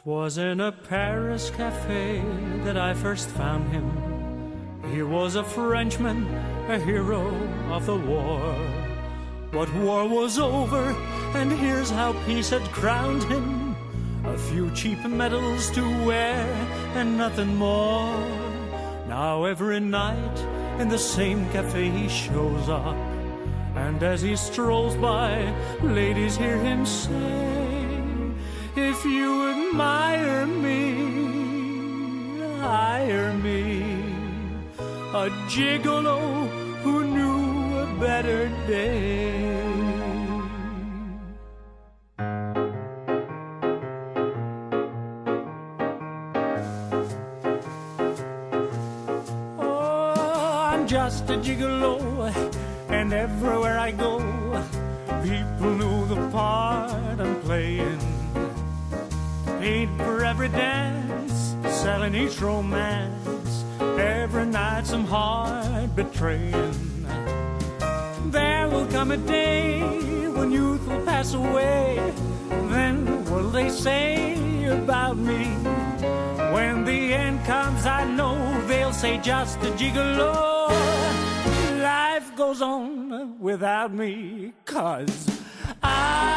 'Twas in a Paris cafe that I first found him. He was a Frenchman, a hero of the war. But war was over, and here's how peace had crowned him. A few cheap medals to wear, and nothing more. Now every night, in the same cafe he shows up. And as he strolls by, ladies hear him say, if you admire me, hire me. A gigolo who knew a better day. Oh, I'm just a gigolo, and everywhere I go, people know the part I'm playing. Paid for every dance, selling each romance, every night some heart betraying. There will come a day when youth will pass away. Then what'll they say about me? When the end comes, I know they'll say just a gigolo. Life goes on without me, 'cause I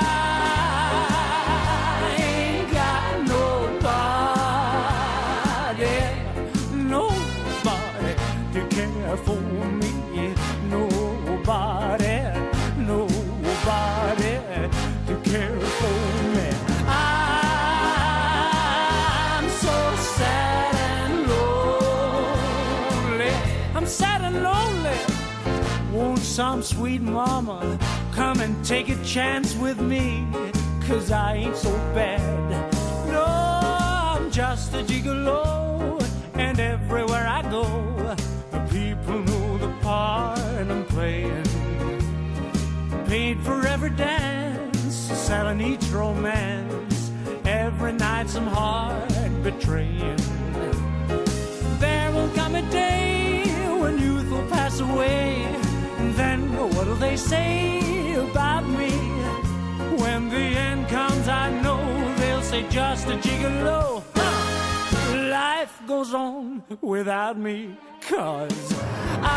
ain't got nobody to care for me. Nobody to care for me. I'm so sad and lonely. I'm sad and lonely. Won't some sweet mama come and take a chance with me? 'Cause I ain't so bad. No, I'm just a gigolo, and everywhere I go, the people know the part I'm playing. Paid for every dance, selling each romance, every night some heart betraying. There will come a day when youth will pass away. Then what'll they say about me? When the end comes, I know they'll say just a gigolo. Life goes on without me, 'cause I